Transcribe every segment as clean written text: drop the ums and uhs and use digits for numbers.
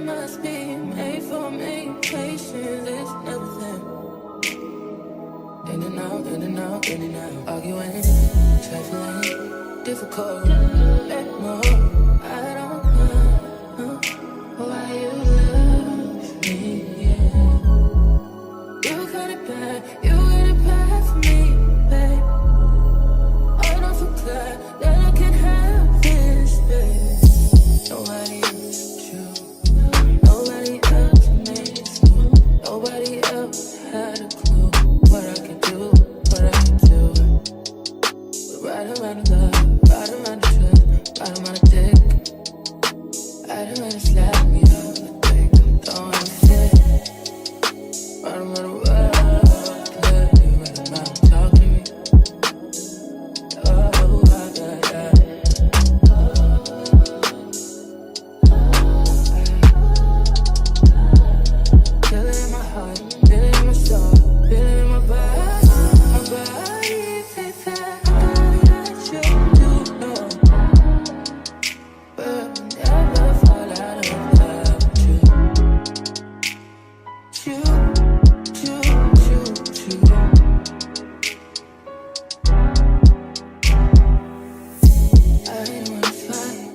must be made for me. Patience is everything. In and out, in and out, in and out. Arguing, trifling, difficult. Let more. I don't know why you love me. Yeah. You got it bad. You got it bad for me, babe. I don't feel glad that I can have this, babe. Nobody else you. Nobody else makes you. Nobody else had a clue what I could do, what I could do. We're right around the love, right around the trip, right around the dick. Right around the slap me out the dick. I'm throwing a fit. Right around the world, let you right around talk to me. Oh, yeah. Feel it in my heart, feel it in my soul, feel it in my body, baby. That you do know, but we'll never fall out of love with you. I don't wanna fight,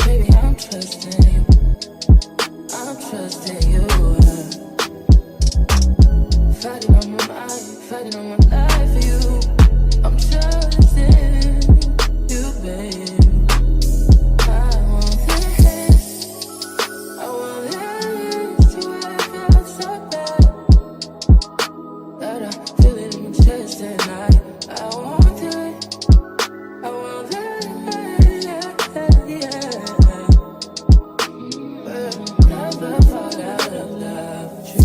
baby. I'm trusting you. I'm trusting you. Fighting on my mind, fighting on my life for you. I'm trusting you, babe. I want this to feel so bad that I feel it in my chest and I want it. I want that, yeah. But never fall out of love with you.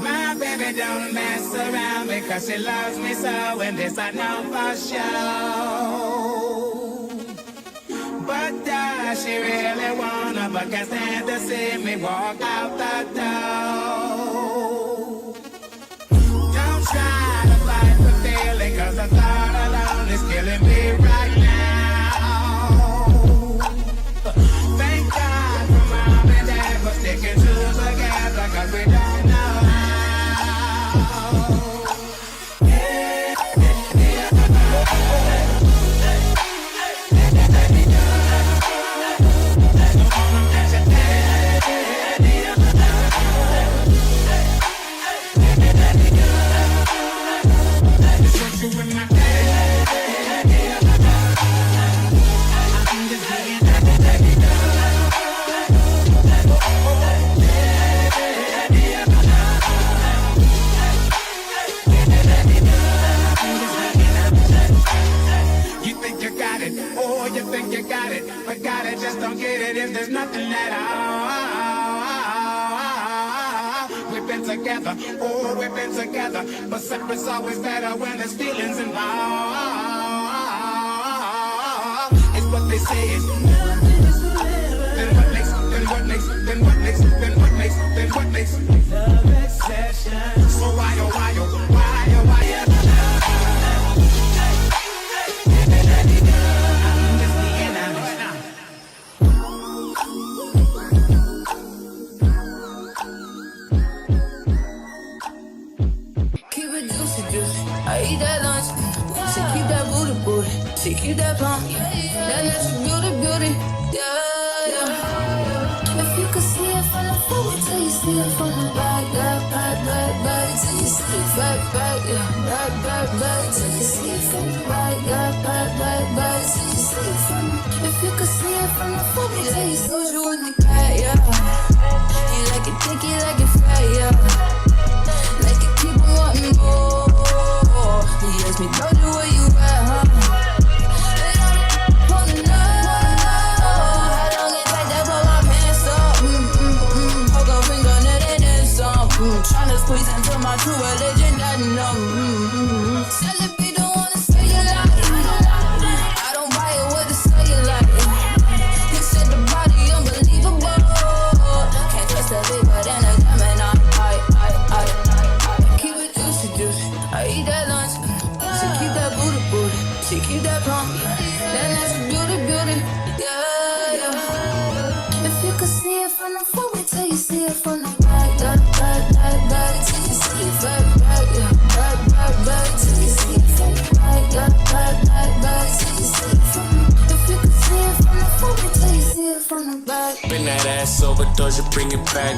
My baby don't mess around because she loves me so, and this I know for sure. But does she really wanna, but can't stand to see me walk out the door? Don't try to fight the feeling, cause the thought alone is killing me right now. Thank God for mom and dad for sticking together, cause we don't know how. You think you got it, oh, you think you got it, but got it, just don't get it if there's nothing at all. We've been together, oh, we've been together, but separate's always better when there's feelings involved. It's what they say is then what makes, then what makes, then what makes, then what makes, then what makes the exception. So why, oh, why, oh, why, oh, why, I eat that lunch, she keep that booty, she keep that pump, that natural beauty, yeah. If you could see it from the forward till you see it from the back, back, till you see it back, yeah, back, till you see it from the back, back, till you see it from the. If you could see it from the forward till you see you in the back, yeah. You like it thick, you like it fat, yeah. Like it keep on wanting more. riding on me. Celebrate, don't wanna say you like it. I don't buy it with a say you like it. He said the body unbelievable. Can't trust a big but then a Gemini. I keep it juicy, juicy. I eat that lunch. She keep that booty, booty. She keep that plump. Then that's a beauty, beauty. Yeah, yeah. If you could see it from the front, wait till you see it from the back. Back, till you see it back, yeah. Back, till you see it from the back. Back, till you see it from the back. If you could see it from the front, wait till you see it from the back. Bend that ass over, Doja, bring it back.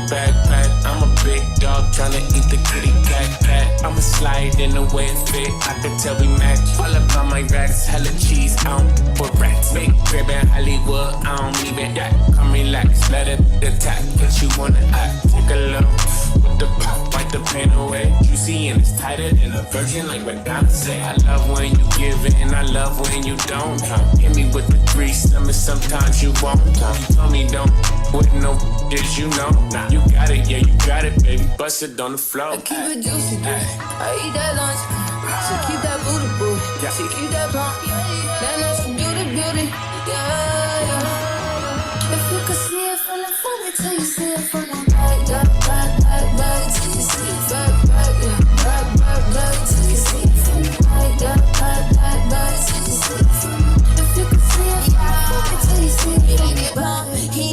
I'm a big dog tryna eat the kitty cat. I'ma slide in the way it fit. I can tell we match. All up on my racks, hella cheese. I don't put rats. Big crib in Hollywood, I don't even that. Come relax, let it attack. But you wanna act, take a look. With the pop, wipe the pain away. Juicy and it's tighter than a virgin, like Madonna say. I love when you give it, and I love when you don't. Hit me with the grease, sometimes you won't. You told me don't, with no is you know. Nah, you got it, yeah, you got it, baby. Bust it on the floor. I keep it juicy, juicy. I eat that lunch. She keep that booty, booty. She keep that plump. Then that's a beauty, beauty. Yeah, yeah. If you could see it from the front, wait till you see it from the back. Back, till you see it back, yeah. Back, till you see it from the back. Back, till you see it from the back. If you could see it from the front, wait till you see it from the back. He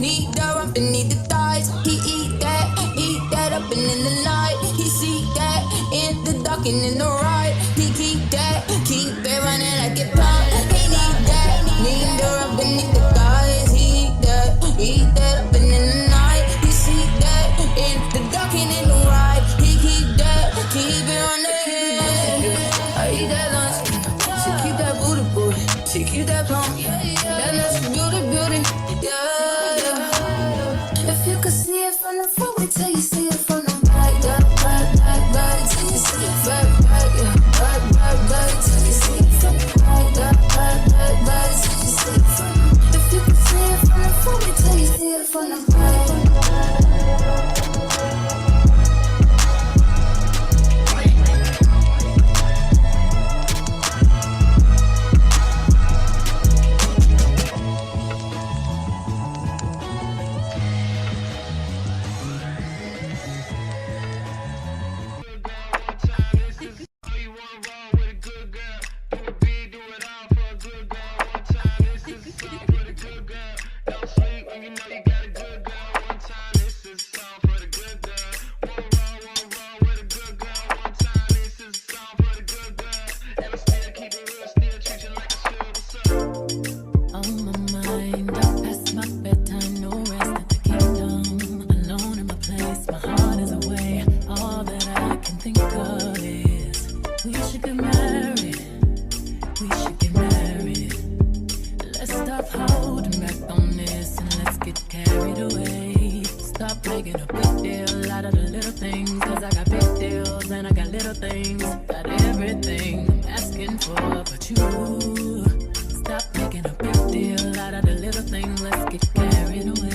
need that rump and need the thighs. He eat that up and in the night. He see that in the dark and in the right. He keep it running like it pump. He need the rump and need the thighs. He eat that up and in the night. He see that in the dark and in the right. He keep it running. I eat that lunch. She keep that booty, booty. She keep that plump. Then that's a beauty, beauty. Yeah, yeah. If you could see it from the front, wait till you see it from the back. Back, till you see it back, yeah. Back, till you see it from the back. Back, till you see it from the back. If you could see it from the front, wait till you see it from the back. Got everything I'm asking for, but you stop making a big deal out of the little thing. Let's get carried away.